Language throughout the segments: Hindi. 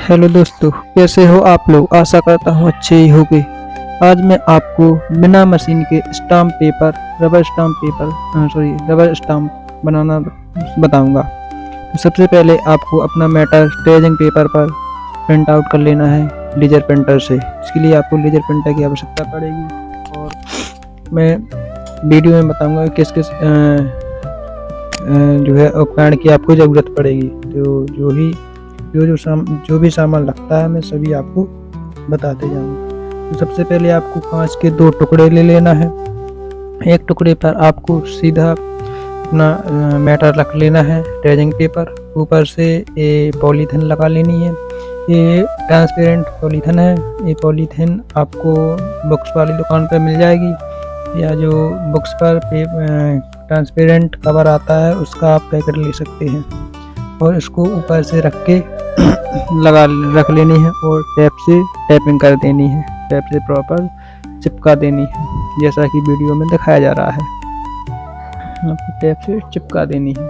हेलो दोस्तों, कैसे हो आप लोग। आशा करता हूँ अच्छे ही होंगे। आज मैं आपको बिना मशीन के रबर स्टाम्प बनाना बताऊंगा। तो सबसे पहले आपको अपना मैटर ट्रेजिंग पेपर पर प्रिंट आउट कर लेना है लेजर प्रिंटर से। इसके लिए आपको लेजर प्रिंटर की आवश्यकता पड़ेगी और मैं वीडियो में बताऊंगा किस किस जो है उपकरण की आपको ज़रूरत पड़ेगी। तो जो भी सामान लगता है मैं सभी आपको बताते जाऊंगा। तो सबसे पहले आपको कांच के 2 टुकड़े ले लेना है। एक टुकड़े पर आपको सीधा अपना मैटर रख लेना है, ट्रेजिंग पेपर। ऊपर से ये पॉलीथिन लगा लेनी है। ये ट्रांसपेरेंट पॉलीथिन है। ये पॉलीथिन आपको बुक्स वाली दुकान पर मिल जाएगी, या जो बुक्स पर ट्रांसपेरेंट कवर आता है उसका आप पैकेट ले सकते हैं। और इसको ऊपर से रख के रख लेनी है और टेप से टैपिंग कर देनी है। टेप से प्रॉपर चिपका देनी है, जैसा कि वीडियो में दिखाया जा रहा है। आपको टेप से चिपका देनी है।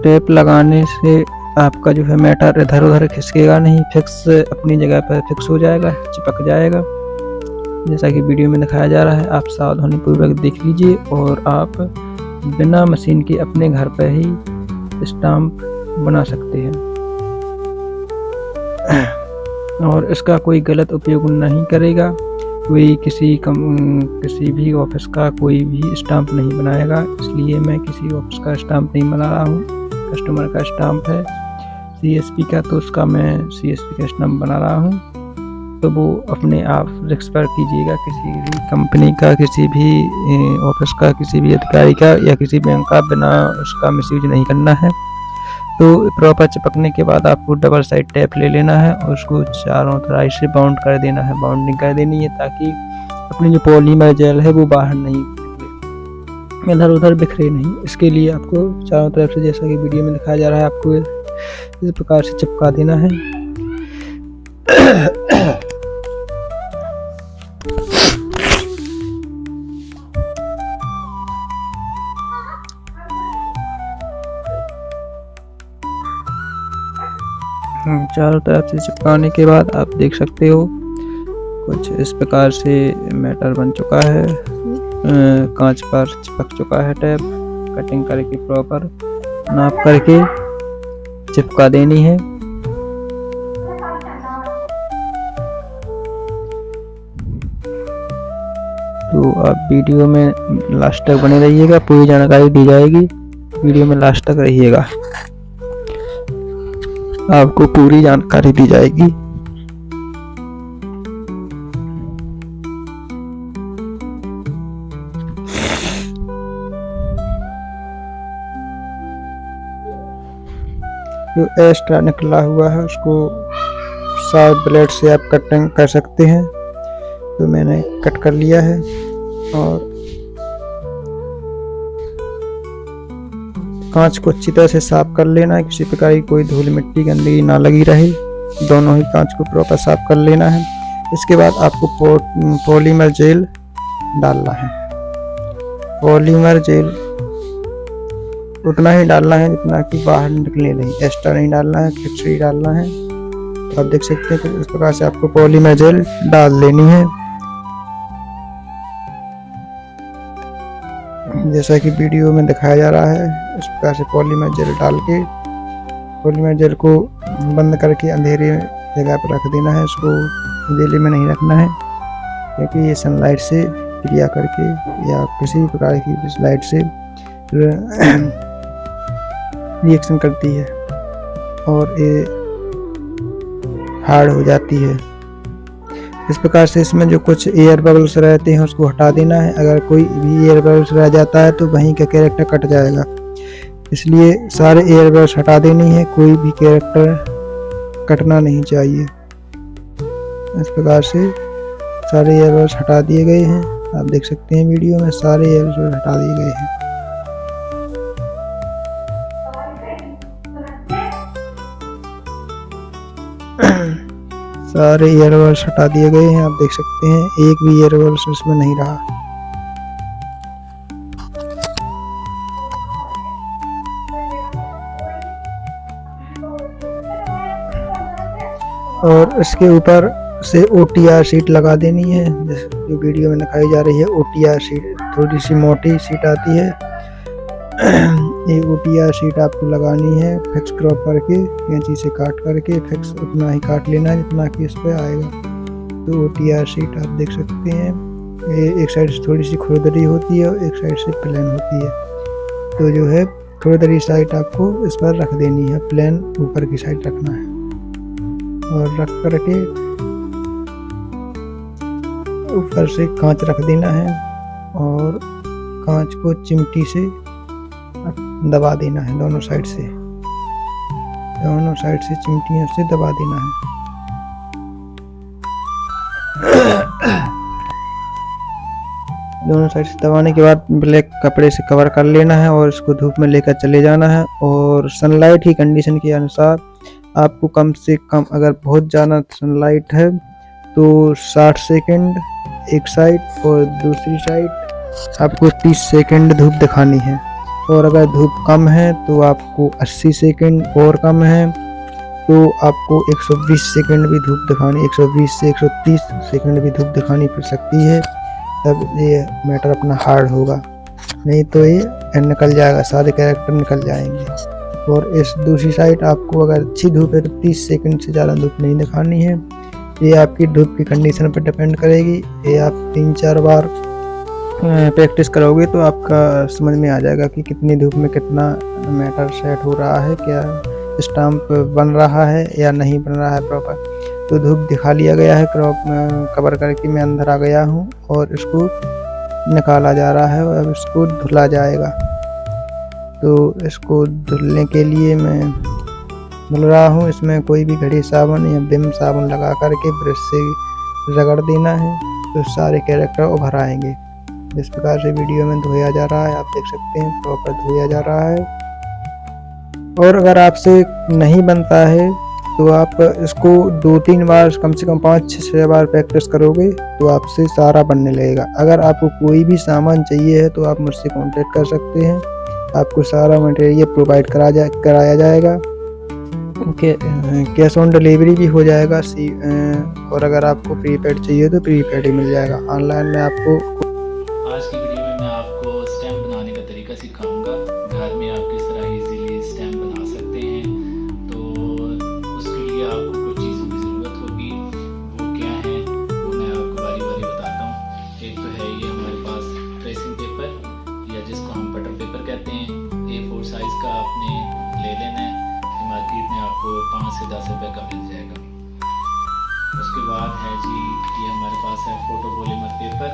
टेप लगाने से आपका जो है मैटर इधर उधर खिसकेगा नहीं, फिक्स अपनी जगह पर फिक्स हो जाएगा, चिपक जाएगा, जैसा कि वीडियो में दिखाया जा रहा है। आप सावधानी पूर्वक देख लीजिए और आप बिना मशीन के अपने घर पर ही स्टाम्प बना सकते हैं और इसका कोई गलत उपयोग नहीं करेगा। कोई किसी भी ऑफिस का कोई भी स्टाम्प नहीं बनाएगा। इसलिए मैं किसी ऑफिस का स्टाम्प नहीं बना रहा हूँ। कस्टमर का स्टाम्प है CSP का, तो उसका मैं CSP का स्टाम्प बना रहा हूँ। तो वो अपने आप रिस्क पर कीजिएगा। किसी भी कंपनी का, किसी भी ऑफिस का, किसी भी अधिकारी का या किसी बैंक का बिना उसका मिसयूज नहीं करना है। तो प्रॉपर चिपकने के बाद आपको डबल साइड टेप ले लेना है और उसको चारों तरफ से बाउंड कर देना है, बाउंडिंग कर देनी है, ताकि अपनी जो पॉलीमर जेल है वो बाहर नहीं इधर उधर बिखरे नहीं। इसके लिए आपको चारों तरफ से, जैसा कि वीडियो में दिखाया जा रहा है, आपको इस प्रकार से चिपका देना है। चारों तरफ से चिपकाने के बाद आप देख सकते हो कुछ इस प्रकार से मैटर बन चुका है। कांच पर चिपक चुका है। टेप कटिंग करके प्रॉपर नाप करके चिपका देनी है। तो आप वीडियो में लास्ट तक बने रहिएगा, पूरी जानकारी दी जाएगी। वीडियो में लास्ट तक रहिएगा, आपको पूरी जानकारी दी जाएगी। जो एक्स्ट्रा निकला हुआ है उसको शार्प ब्लेड से आप कटिंग कर सकते हैं। तो मैंने कट कर लिया है और कांच को अच्छी तरह से साफ कर लेना है। किसी प्रकार की कोई धूल मिट्टी गंदगी ना लगी रहे। दोनों ही कांच को प्रॉपर साफ कर लेना है। इसके बाद आपको पॉलीमर जेल डालना है। पॉलीमर जेल उतना ही डालना है जितना कि बाहर निकले नहीं, एक्स्ट्रा नहीं डालना है, फिक्स ही डालना है। तो आप देख सकते हैं कि इस प्रकार से आपको पॉलीमर जेल डाल लेनी है, जैसा कि वीडियो में दिखाया जा रहा है। इस प्रकार से पॉलीमर जेल डाल के पॉलीमर जेल को बंद करके अंधेरे जगह पर रख देना है। इसको उजाले में नहीं रखना है, क्योंकि ये सनलाइट से क्रिया करके या किसी भी प्रकार की लाइट से रिएक्शन करती है और ये हार्ड हो जाती है। इस प्रकार से इसमें जो कुछ एयर बबल्स रहते हैं उसको हटा देना है। अगर कोई भी एयर बबल्स रह जाता है तो वहीं का कैरेक्टर कट जाएगा, इसलिए सारे एयर बबल्स हटा देनी है। कोई भी कैरेक्टर कटना नहीं चाहिए। इस प्रकार से सारे एयर बबल्स हटा दिए गए हैं। आप देख सकते हैं वीडियो में सारे एयर बबल्स हटा दिए गए हैं। सारे ईयरबड्स हटा दिए गए हैं। आप देख सकते हैं एक भी ईयरबड्स इसमें नहीं रहा। और इसके ऊपर से OTR शीट लगा देनी है, जो वीडियो में दिखाई जा रही है। OTR शीट थोड़ी सी मोटी शीट आती है। ये OTR शीट आपको लगानी है फिक्स क्रॉप करके, कैंची से काट करके फिक्स उतना ही काट लेना है जितना कि इस पर आएगा। तो OTR शीट आप देख सकते हैं, ये एक साइड से थोड़ी सी खुरदरी होती है और एक साइड से प्लेन होती है। तो जो है खुरदरी साइड आपको इस पर रख देनी है, प्लेन ऊपर की साइड रखना है। और रख करके ऊपर से कांच रख देना है और कांच को चिमटी से दबा देना है, दोनों साइड से चिमटियों से दबा देना है। दोनों साइड से दबाने के बाद ब्लैक कपड़े से कवर कर लेना है और इसको धूप में लेकर चले जाना है। और सनलाइट की कंडीशन के अनुसार आपको कम से कम, अगर बहुत ज़्यादा सनलाइट है तो 60 सेकंड एक साइड और दूसरी साइड आपको 30 सेकंड धूप दिखानी है। और अगर धूप कम है तो आपको 80 सेकंड, और कम है तो आपको 120 सेकंड भी धूप दिखानी, 120 से 130 सेकंड भी धूप दिखानी पड़ सकती है। तब ये मैटर अपना हार्ड होगा, नहीं तो ये निकल जाएगा, सारे कैरेक्टर निकल जाएंगे। और इस दूसरी साइड आपको अगर अच्छी धूप है तो 30 सेकंड से ज़्यादा धूप नहीं दिखानी है। ये आपकी धूप की कंडीशन पर डिपेंड करेगी। ये आप 3-4 बार प्रैक्टिस करोगे तो आपका समझ में आ जाएगा कि कितनी धूप में कितना मैटर सेट हो रहा है, क्या स्टाम्प बन रहा है या नहीं बन रहा है प्रॉपर। तो धूप दिखा लिया गया है, क्रॉप कवर करके मैं अंदर आ गया हूँ और इसको निकाला जा रहा है और अब इसको धुला जाएगा। तो इसको धुलने के लिए मैं धुल रहा हूँ। इसमें कोई भी घड़ी साबुन या विम साबुन लगा करके ब्रश से रगड़ देना है तो सारे कैरेक्टर उभर आएंगे। जिस प्रकार से वीडियो में धोया जा रहा है आप देख सकते हैं, प्रॉपर धोया जा रहा है। और अगर आपसे नहीं बनता है तो आप इसको 2-3 बार, कम से कम 5-6 बार प्रैक्टिस करोगे तो आपसे सारा बनने लगेगा। अगर आपको कोई भी सामान चाहिए है तो आप मुझसे कांटेक्ट कर सकते हैं, आपको सारा मटेरियल प्रोवाइड कराया जाएगा। कैश ऑन डिलीवरी भी हो जाएगा। और अगर आपको प्रीपेड चाहिए तो प्रीपेड ही मिल जाएगा। ऑनलाइन में आपको आज की वीडियो में मैं आपको स्टैम्प बनाने का तरीका सिखाऊंगा। घर में आप किस तरह इजीली स्टैम्प बना सकते हैं। तो उसके लिए आपको कुछ चीज़ों की ज़रूरत होगी, वो क्या है वो मैं आपको बारी बारी बताता हूँ। एक तो है ये हमारे पास ट्रेसिंग पेपर या जिसको हम बटर पेपर कहते हैं, A4 साइज़ का आपने ले लेना है। मार्केट में आपको 5 से 10 रुपये का मिल जाएगा। उसके बाद है जी, ये हमारे पास है फोटो पॉलीमर पेपर।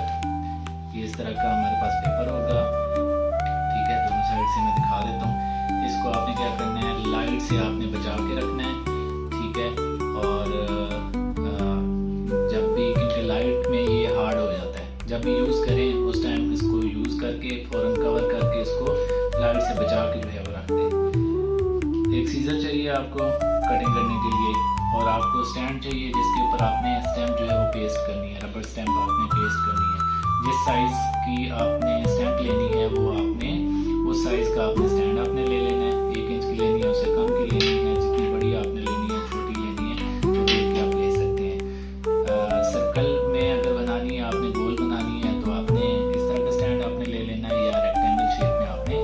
ये इस तरह का हमारे पास पेपर होगा, ठीक है। दोनों साइड से मैं दिखा देता हूँ। इसको आपने क्या करना है, लाइट से आपने बचा के रखना है, ठीक है। और जब भी, क्योंकि लाइट में ये हार्ड हो जाता है, जब भी यूज़ करें उस टाइम इसको यूज़ करके फ़ौरन कवर करके इसको लाइट से बचा के जो है वो रख दें। एक सीजर चाहिए आपको कटिंग करने के लिए, और आपको स्टैंड चाहिए जिसके ऊपर आपने स्टैम्प जो है वो पेस्ट करनी है, रबर स्टैम्प आपने पेस्ट करनी है। जिस साइज़ की आपने स्टैम्प लेनी है वो आपने उस साइज़ का आपने स्टैंड आपने ले लेना है। 1 इंच की लेनी है, उससे कम की लेनी है, जितनी बड़ी आपने लेनी है, छोटी लेनी है तो देख के आप ले सकते हैं। सर्कल में अगर बनानी है, आपने गोल बनानी है तो आपने इस तरह का स्टैंड आपने ले लेना है, या रेक्टेंगल शेप में आपने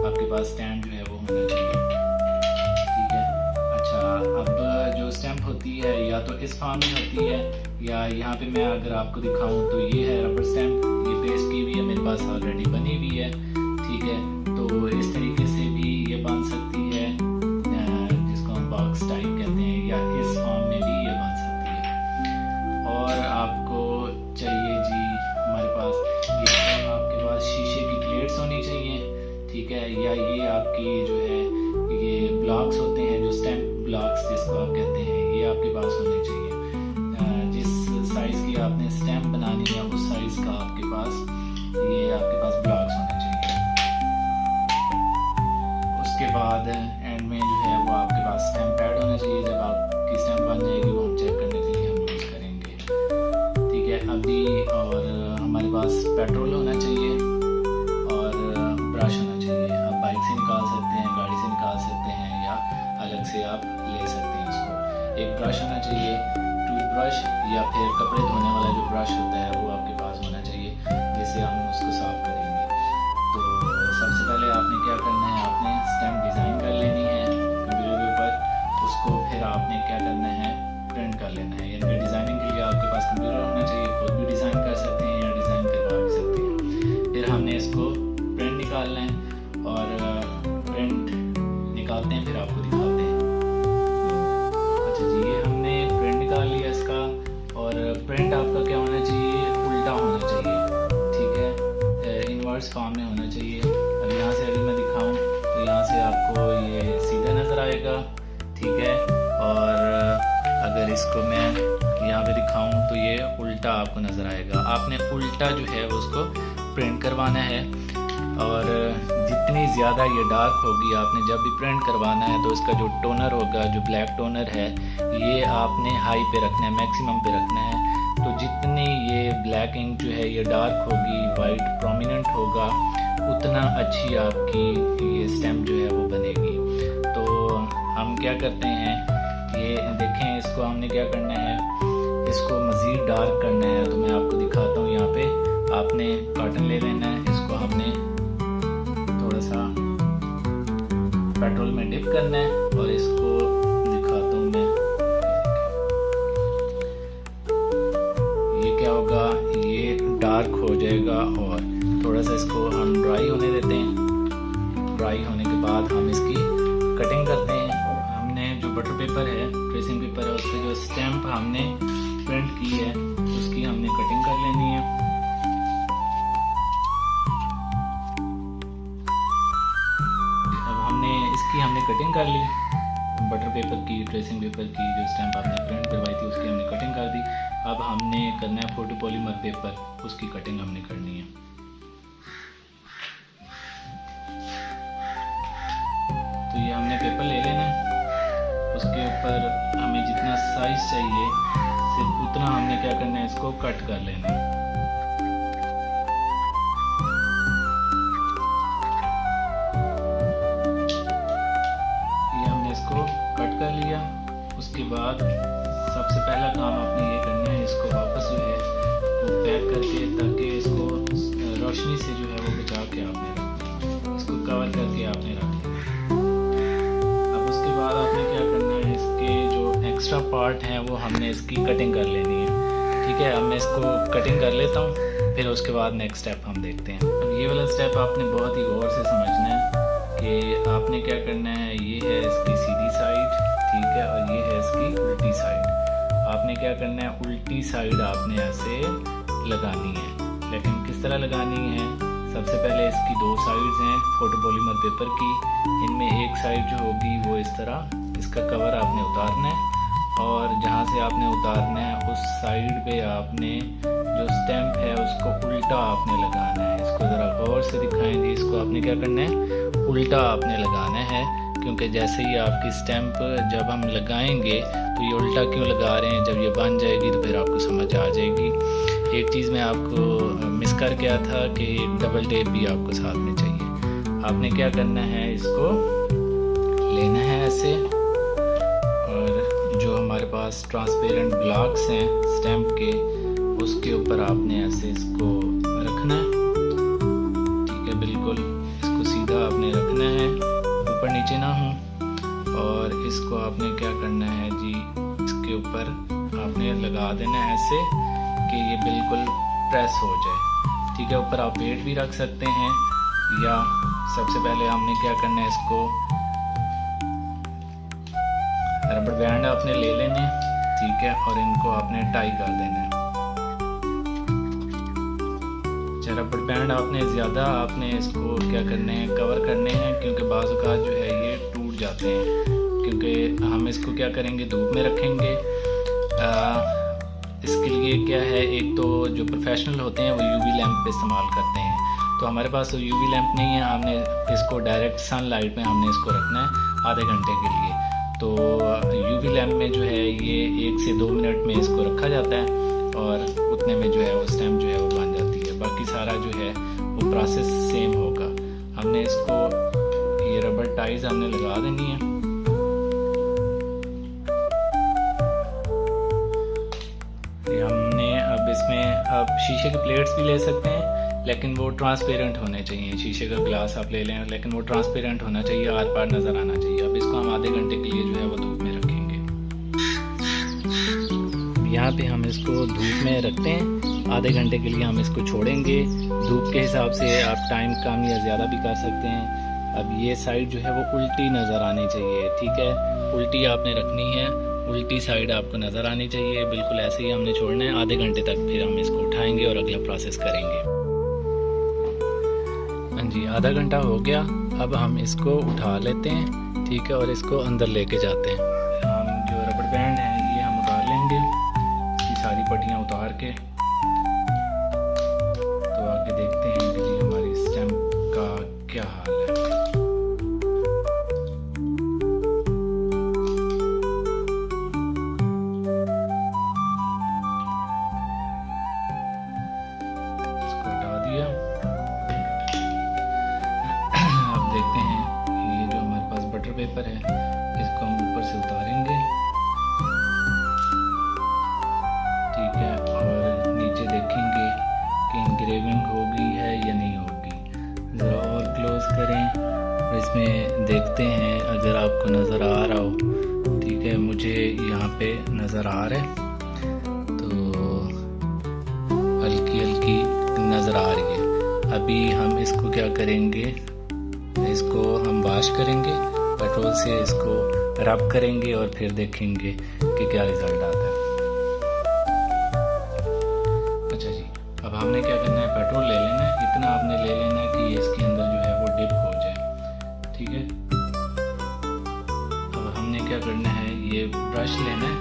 आपके पास स्टैंड जो है वो होना चाहिए, ठीक है। अच्छा, अब जो स्टैम्प होती है या तो इस फॉर्म में होती है, या यहाँ पे मैं अगर आपको दिखाऊं तो ये है रबर स्टैम्प, ये पेस्ट की हुई है मेरे पास ऑलरेडी बनी हुई है, ठीक है। तो इस तरीके से भी ये बन सकती है, जिसको हम बॉक्स टाइप कहते हैं, या इस फॉर्म में भी ये बन सकती है। और आपको चाहिए जी हमारे पास ये आपके पास शीशे की प्लेट्स होनी चाहिए, ठीक है। या ये आपकी जो है ये ब्लॉक्स होते हैं, जो स्टैम्प ब्लॉक्स जिसको आप कहते हैं, ये आपके पास होने चाहिए। साइज़ की आपने स्टैम्प बनानी है उस साइज़ का आपके पास ब्लॉक्स होने चाहिए। उसके बाद एंड में जो है वो आपके पास स्टैम्प पैड होना चाहिए। जब आपकी स्टैम्प बन जाएगी वो हम चेक करने के लिए हम यूज़ करेंगे, ठीक है। अभी और हमारे पास पेट्रोल होना चाहिए और ब्रश होना चाहिए। आप बाइक से निकाल सकते हैं, गाड़ी से निकाल सकते हैं, या अलग से आप ले सकते हैं उसको। एक ब्रश होना चाहिए, टूथब्रश या फिर कपड़े धोने वाला जो ब्रश होता है वो आपके पास होना चाहिए, जिससे हम उसको साफ करेंगे। तो सबसे पहले आपने क्या करना है, आपने स्टैम्प डिज़ाइन कर लेनी है कंप्यूटर के ऊपर, उसको फिर आपने क्या करना है, प्रिंट कर लेना है। यानी कि डिज़ाइनिंग के लिए आपके पास कंप्यूटर होना चाहिए, खुद भी डिज़ाइन कर सकते हैं या डिज़ाइन करवा भी सकते हैं। फिर हमने इसको प्रिंट निकालना है और प्रिंट निकालते हैं, फिर आपको दिखाते हैं। अच्छा जी, ये हमने प्रिंट निकाल लिया इसका, और प्रिंट आपका क्या होना चाहिए, उल्टा होना चाहिए, ठीक है, इनवर्स फॉर्म में होना चाहिए। अब यहाँ से अगर मैं दिखाऊं तो यहाँ से आपको ये सीधा नज़र आएगा, ठीक है, और अगर इसको मैं यहाँ पे दिखाऊं तो ये उल्टा आपको नज़र आएगा। आपने उल्टा जो है उसको प्रिंट करवाना है, और जितनी ज़्यादा ये डार्क होगी, आपने जब भी प्रिंट करवाना है तो इसका जो टोनर होगा, जो ब्लैक टोनर है, ये आपने हाई पे रखना है, मैक्सिमम पे रखना है। तो जितनी ये ब्लैक इंक जो है ये डार्क होगी, वाइट प्रोमिनेंट होगा, उतना अच्छी आपकी ये स्टैम्प जो है वो बनेगी। तो हम क्या करते हैं, ये देखें, इसको हमने क्या करना है, इसको मज़ीद डार्क करना है। तो मैं आपको दिखाता हूँ, यहाँ पे आपने कॉटन ले लेना है, इसको हमने थोड़ा सा पेट्रोल में डिप करना है, और इसको दिखाता हूँ मैं। ये क्या होगा, ये डार्क हो जाएगा, और थोड़ा सा इसको हम ड्राई होने देते हैं। ड्राई होने के बाद हम इसकी कटिंग करते हैं। हमने जो बटर पेपर है, ट्रेसिंग पेपर है, उस पर जो स्टैम्प हमने प्रिंट की है उसकी हमने कटिंग कर लेनी है। हमने कटिंग कर ली, बटर पेपर की, ट्रेसिंग पेपर की, जो स्टैम्प आपने प्रिंट करवाई थी उसकी हमने कटिंग कर दी। अब हमने करना है फोटोपॉलीमर पेपर, उसकी कटिंग हमने करनी है। तो ये हमने पेपर ले लेना है, उसके ऊपर हमें जितना साइज चाहिए सिर्फ उतना हमने क्या करना है, इसको कट कर लेना है। उसके बाद सबसे पहला काम आपने ये करना है, इसको वापस जो है वो पैक करके, ताकि इसको रोशनी से जो है वो बचा के आपने रखना है, इसको कवर करके आपने रखना है। अब उसके बाद आपने क्या करना है, इसके जो एक्स्ट्रा पार्ट हैं वो हमने इसकी कटिंग कर लेनी है, ठीक है। अब मैं इसको कटिंग कर लेता हूँ, फिर उसके बाद नेक्स्ट स्टेप हम देखते हैं। अब ये वाला स्टेप आपने बहुत ही गौर से समझना है कि आपने क्या करना है, ये है इसकी सीधी साइड, ठीक है, और ये है इसकी उल्टी साइड। आपने क्या करना है, उल्टी साइड आपने ऐसे लगानी है, लेकिन किस तरह लगानी है, सबसे पहले इसकी दो साइड्स हैं फोटोपॉलीमर पेपर की, इनमें एक साइड जो होगी वो इस तरह, इसका कवर आपने उतारना है, और जहाँ से आपने उतारना है उस साइड पे आपने जो स्टैम्प है उसको उल्टा आपने लगाना है। इसको ज़रा गौर से दिखाएंगे, इसको आपने क्या करना है, उल्टा आपने लगाना है, क्योंकि जैसे ही आपकी स्टैम्प जब हम लगाएंगे तो ये उल्टा क्यों लगा रहे हैं, जब ये बन जाएगी तो फिर आपको समझ आ जाएगी। एक चीज़ मैं आपको मिस कर गया था कि डबल टेप भी आपको साथ में चाहिए। आपने क्या करना है, इसको लेना है ऐसे, और जो हमारे पास ट्रांसपेरेंट ब्लॉक्स हैं स्टैम्प के, उसके ऊपर आपने ऐसे इसको रखना है, ठीक है, बिल्कुल इसको सीधा आपने रखना है, ऊपर नीचे ना हो। और इसको आपने क्या करना है जी, इसके ऊपर आपने लगा देना है ऐसे कि ये बिल्कुल प्रेस हो जाए, ठीक है। ऊपर आप वेट भी रख सकते हैं, या सबसे पहले हमने क्या करना है, इसको रबड़ बैंड आपने ले लेने, ठीक है, और इनको आपने टाई कर देना है। रबड़ बैंड आपने ज़्यादा आपने इसको क्या करने हैं, कवर करने हैं, क्योंकि बाज़ औक़ात जो है ये टूट जाते हैं, क्योंकि हम इसको क्या करेंगे, धूप में रखेंगे। इसके लिए क्या है, एक तो जो प्रोफेशनल होते हैं वो यूवी लैंप पे इस्तेमाल करते हैं, तो हमारे पास तो यूवी लैंप नहीं है, हमने इसको डायरेक्ट सनलाइट में हमने इसको रखना है आधे घंटे के लिए। तो यूवी लैंप में जो है ये 1 से 2 मिनट में इसको रखा जाता है, और उतने में जो है वो स्टैम्प जो है वो बन जाती है। बाकी सारा जो है वो प्रोसेस सेम होगा। हमने इसको ये रबर टाइज हमने लगा देनी है, आप शीशे के प्लेट्स भी ले सकते हैं, लेकिन वो ट्रांसपेरेंट होने चाहिए। शीशे का ग्लास आप ले लें, लेकिन वो ट्रांसपेरेंट होना चाहिए, आर पार नज़र आना चाहिए। अब इसको हम आधे घंटे के लिए जो है वो धूप में रखेंगे। यहाँ पे हम इसको धूप में रखते हैं, आधे घंटे के लिए हम इसको छोड़ेंगे। धूप के हिसाब से आप टाइम कम या ज़्यादा भी कर सकते हैं। अब ये साइड जो है वो उल्टी नज़र आनी चाहिए, ठीक है, उल्टी आपने रखनी है, उल्टी साइड आपको नज़र आनी चाहिए। बिल्कुल ऐसे ही हमने छोड़ना है आधे घंटे तक, फिर हम इसको उठाएंगे और अगला प्रोसेस करेंगे। हाँ जी, आधा घंटा हो गया। अब हम इसको उठा लेते हैं, ठीक है, और इसको अंदर लेके जाते हैं। हम जो रबड़ बैंड है ये हम उतार लेंगे, इसकी सारी पट्टियाँ उतार के। तो आगे देखते हैं कि जी हमारी स्टैम्प का क्या हाल है। अब देखते हैं ये जो हमारे पास बटर पेपर है इसको हम ऊपर से उतारेंगे, ठीक है, और नीचे देखेंगे कि इंग्रेविंग होगी है या नहीं होगी। ज़रा और क्लोज करें और इसमें देखते हैं अगर आपको नज़र आ रहा हो, ठीक है, मुझे यहाँ पे नज़र आ रहा है, तो हल्की हल्की नज़र आ रही है। अभी हम इसको क्या करेंगे, इसको हम वॉश करेंगे पेट्रोल से, इसको रब करेंगे और फिर देखेंगे कि क्या रिजल्ट आता है। अच्छा जी, अब हमने क्या करना है, पेट्रोल ले लेना है, इतना आपने ले लेना है कि इसके अंदर जो है वो डिप हो जाए, ठीक है। अब हमने क्या करना है, ये ब्रश लेना है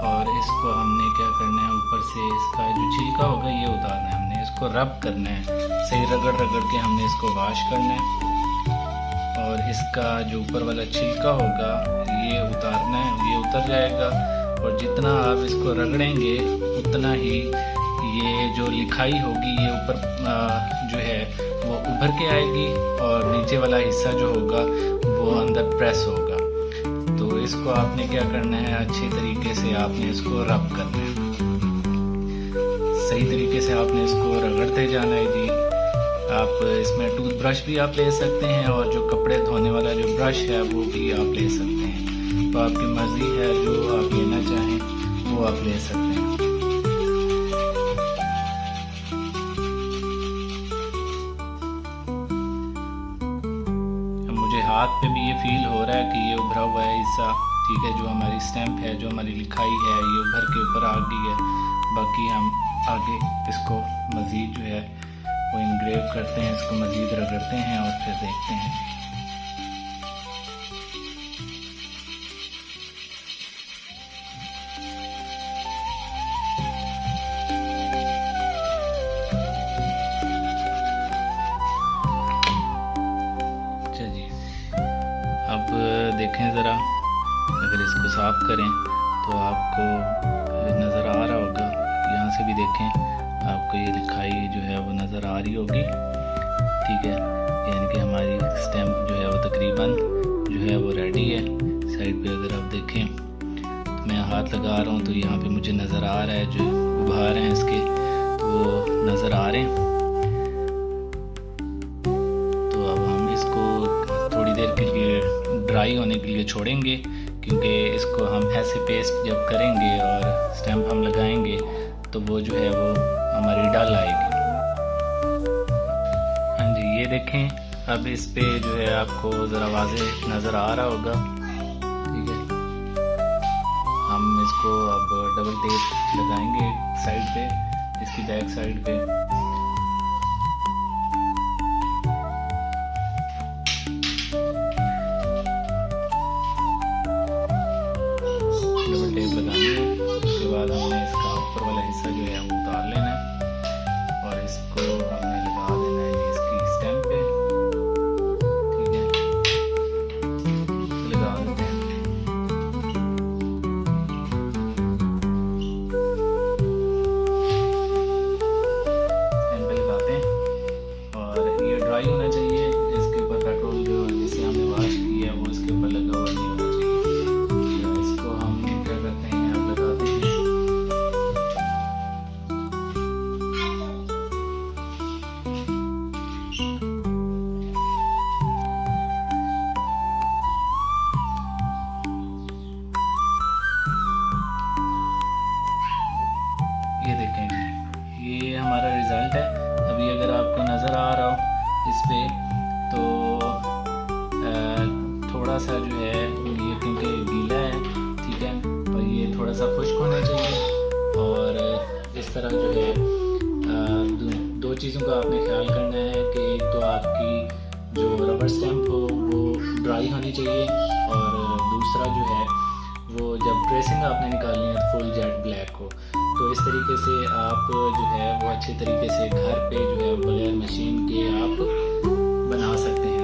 और इसको हमने क्या करना है, ऊपर से इसका जो छिलका होगा ये उतारना है, हमने इसको रब करना है, सही रगड़ रगड़ के हमने इसको वॉश करना है। और इसका जो ऊपर वाला छिलका होगा ये उतारना है, ये उतर जाएगा। और जितना आप इसको रगड़ेंगे उतना ही ये जो लिखाई होगी ये ऊपर जो है वो उभर के आएगी और नीचे वाला हिस्सा जो होगा वो अंदर प्रेस होगा। तो इसको आपने क्या करना है, अच्छे तरीके से आपने इसको रब करना है, सही तरीके से आपने इसको रगड़ते जाना है जी। आप इसमें टूथब्रश भी आप ले सकते हैं और जो कपड़े धोने वाला जो ब्रश है वो भी आप ले सकते हैं। तो आपकी मर्ज़ी है, जो आप लेना चाहें वो आप ले सकते हैं। अब मुझे हाथ पे भी ये फील हो रहा है कि ये उभरा हुआ है हिस्सा, ठीक है, जो हमारी स्टैम्प है, जो हमारी लिखाई है ये उभर के ऊपर आ गई है। बाकी हम आगे इसको मज़ीद जो है वो इंग्रेव करते हैं, इसको मज़ीद रगड़ते हैं और फिर देखते हैं। अच्छा जी, अब देखें ज़रा, अगर इसको साफ करें तो आपको नज़र आ रहा होगा, यहाँ से भी देखें आपको ये लिखाई जो है वो नज़र आ रही होगी, ठीक है, यानी कि हमारी स्टैम्प जो है वो तकरीबन जो है वो रेडी है। साइड पे अगर आप देखें तो मैं हाथ लगा रहा हूँ तो यहाँ पे मुझे नज़र आ रहा है, जो उभार हैं इसके वो नज़र आ रहे हैं। तो अब हम इसको थोड़ी देर के लिए ड्राई होने के लिए छोड़ेंगे, क्योंकि इसको हम ऐसे पेस्ट जब करेंगे और स्टैम्प हम लगाएंगे तो वो जो है वो हमारी डल आएगी। हाँ जी, ये देखें, अब इस पे जो है आपको ज़रा वाज़ेह नज़र आ रहा होगा, ठीक है। हम इसको अब डबल टेप लगाएंगे साइड पे, इसकी बैक साइड पे। डबल टेप लगानी है, उसके बाद हमने इसका ऊपर वाला हिस्सा जो है वो उतार लेना है और इसको हमने लगा देना है इसकी स्टैम्प पे, ठीक है, लगा देते हैं। स्टैम्प पे लगाते हैं और ये ड्राई होना चाहिए। इसके ऊपर पेट्रोल जो जिसे हमने वॉश किया है वो इसके ऊपर लगा हुआ नहीं होना चाहिए। इसको हम क्या करते हैं, थोड़ा सा जो है ये क्योंकि गीला है, ठीक है, और ये थोड़ा सा खुश्क होना चाहिए। और इस तरह जो है दो चीज़ों का आपने ख्याल करना है कि एक तो आपकी जो रबर स्टैम्प हो वो ड्राई होनी चाहिए, और दूसरा जो है वो जब प्रेसिंग आपने निकालनी है तो फुल जेट ब्लैक हो। तो इस तरीके से आप जो है वो अच्छे तरीके से घर पे जो है बगैर मशीन के आप बना सकते हैं।